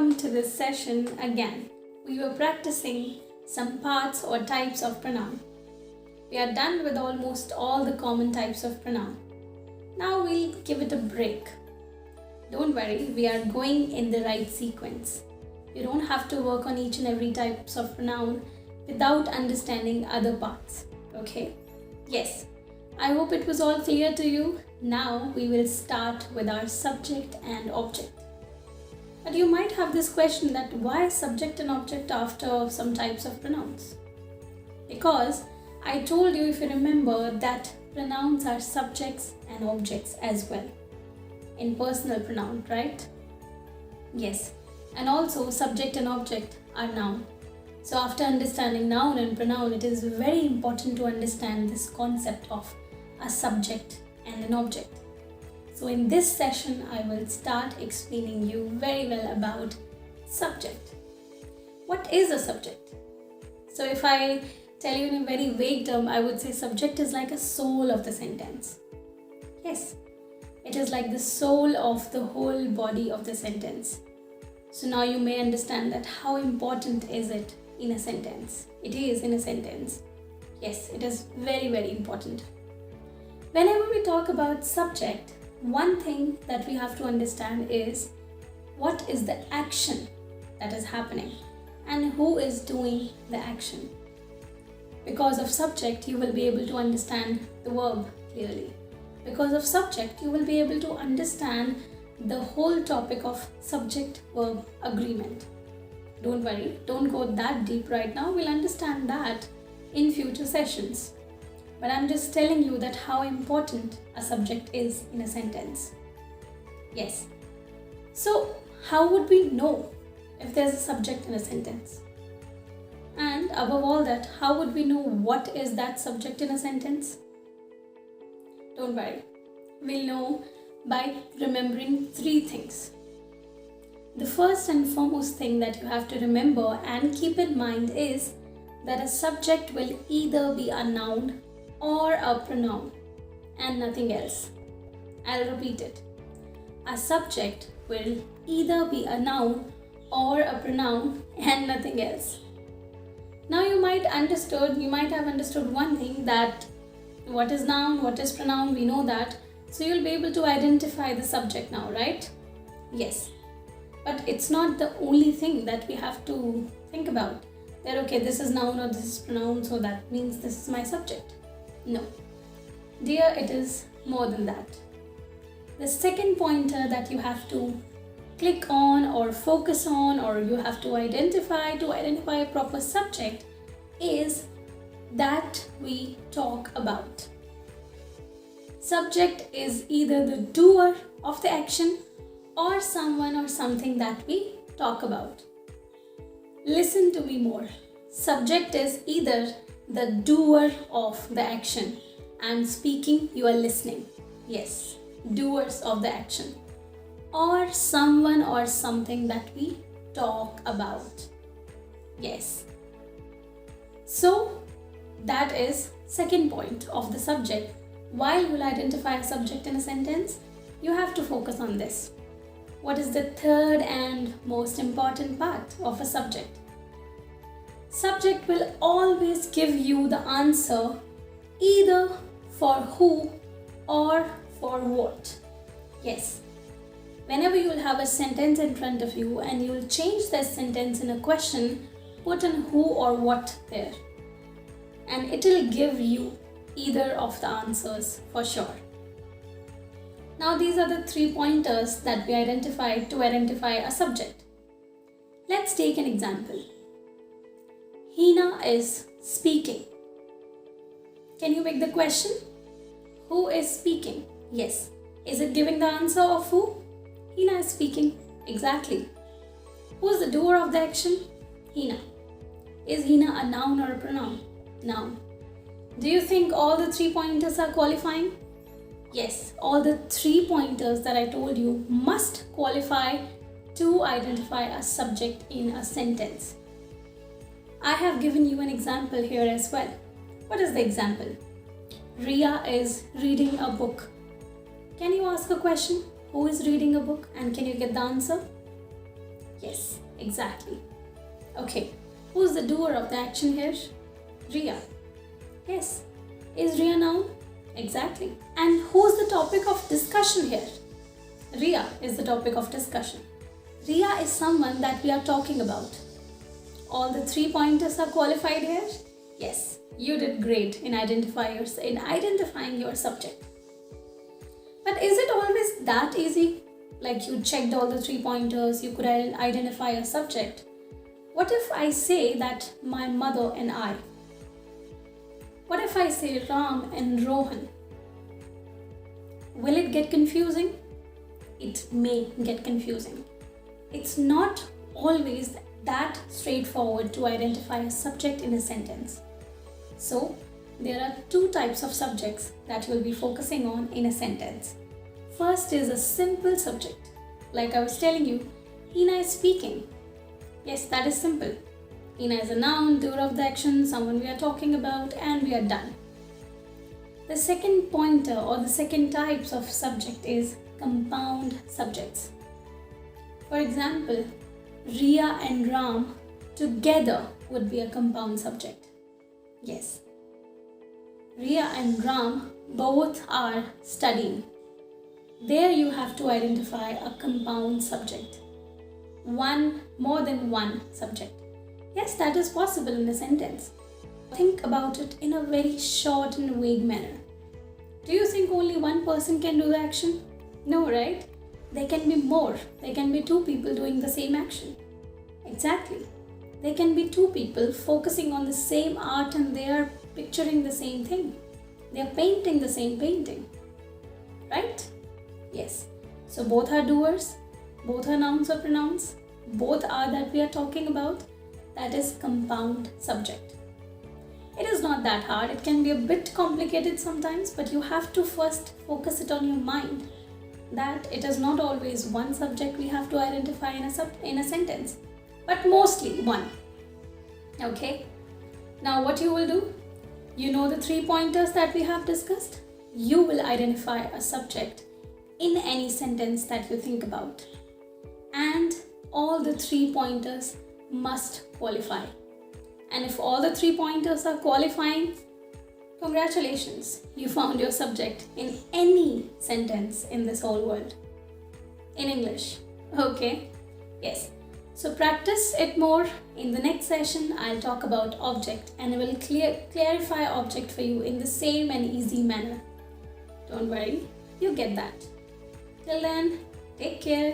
welcome to this session again. We were practicing some parts or types of pronoun. We are done with almost all the common types of pronoun. Now we'll give it a break. Don't worry, we are going in the right sequence. You don't have to work on each and every types of pronoun without understanding other parts. Okay? Yes. I hope it was all clear to you. Now we will start with our subject and object. But you might have this question that why subject and object after some types of pronouns? Because I told you, if you remember, that pronouns are subjects and objects as well. In personal pronoun, right? Yes. And also subject and object are noun. So after understanding noun and pronoun, it is very important to understand this concept of a subject and an object. So in this session, I will start explaining you very well about subject. What is a subject? So if I tell you in a very vague term, I would say subject is like a soul of the sentence. Yes, it is like the soul of the whole body of the sentence. So now you may understand that how important is it in a sentence. It is in a sentence. Yes, it is very, very important. Whenever we talk about subject, one thing that we have to understand is what is the action that is happening and who is doing the action. Because of subject, you will be able to understand the verb clearly. Because of subject, you will be able to understand the whole topic of subject-verb agreement. Don't worry, don't go that deep right now. We'll understand that in future sessions. But I'm just telling you that how important a subject is in a sentence. Yes. So, how would we know if there's a subject in a sentence? And above all that, how would we know what is that subject in a sentence? Don't worry. We'll know by remembering three things. The first and foremost thing that you have to remember and keep in mind is that a subject will either be a noun or a pronoun and nothing else. I'll repeat it. A subject will either be a noun or a pronoun and nothing else. Now you might have understood one thing, that what is noun, what is pronoun, we know that. So you'll be able to identify the subject now, right? Yes. But it's not the only thing that we have to think about. That okay, this is noun or this is pronoun, so that means this is my subject. No. Dear, it is more than that. The second pointer that you have to click on or focus on, or you have to identify a proper subject, is that we talk about. Subject is either the doer of the action or someone or something that we talk about. Listen to me more. Subject is either the doer of the action. I'm speaking, you are listening. Yes, doers of the action. Or someone or something that we talk about. Yes. So, that is second point of the subject. While you'll identify a subject in a sentence, you have to focus on this. What is the third and most important part of a subject? Subject will always give you the answer either for who or for what. Yes. Whenever you'll have a sentence in front of you and you'll change that sentence in a question, put in who or what there. And it'll give you either of the answers for sure. Now these are the three pointers that we identified to identify a subject. Let's take an example. Hina is speaking. Can you make the question? Who is speaking? Yes. Is it giving the answer of who? Hina is speaking. Exactly. Who is the doer of the action? Hina. Is Hina a noun or a pronoun? Noun. Do you think all the three pointers are qualifying? Yes, all the three pointers that I told you must qualify to identify a subject in a sentence. I have given you an example here as well. What is the example? Ria is reading a book. Can you ask a question? Who is reading a book, and can you get the answer? Yes, exactly. Okay, who's the doer of the action here? Ria. Yes. Is Ria noun? Exactly. And who's the topic of discussion here? Ria is the topic of discussion. Ria is someone that we are talking about. All the 3 pointers are qualified here? Yes, you did great in identifying your subject. But is it always that easy? Like you checked all the 3 pointers, you could identify a subject. What if I say that my mother and I? What if I say Ram and Rohan? Will it get confusing? It may get confusing. It's not always that straightforward to identify a subject in a sentence. So, there are 2 types of subjects that you'll be focusing on in a sentence. First is a simple subject. Like I was telling you, Hina is speaking. Yes, that is simple. Hina is a noun, doer of the action, someone we are talking about, and we are done. The second pointer or the second types of subject is compound subjects. For example, Ria and Ram together would be a compound subject. Yes. Ria and Ram both are studying. There you have to identify a compound subject. More than one subject. Yes, that is possible in a sentence. Think about it in a very short and vague manner. Do you think only one person can do the action? No, right? There can be more. There can be 2 people doing the same action. Exactly. There can be 2 people focusing on the same art and they are picturing the same thing. They are painting the same painting. Right? Yes. So both are doers. Both are nouns or pronouns. Both are that we are talking about. That is compound subject. It is not that hard. It can be a bit complicated sometimes, but you have to first focus it on your mind that it is not always one subject we have to identify in a sentence, but mostly one. Okay? Now what you will do? You know the 3 pointers that we have discussed? You will identify a subject in any sentence that you think about. And all the 3 pointers must qualify. And if all the 3 pointers are qualifying, congratulations, you found your subject in any sentence in this whole world. In English. Okay? Yes. So practice it more. In the next session, I'll talk about object and I will clarify object for you in the same and easy manner. Don't worry, you get that. Till then, take care.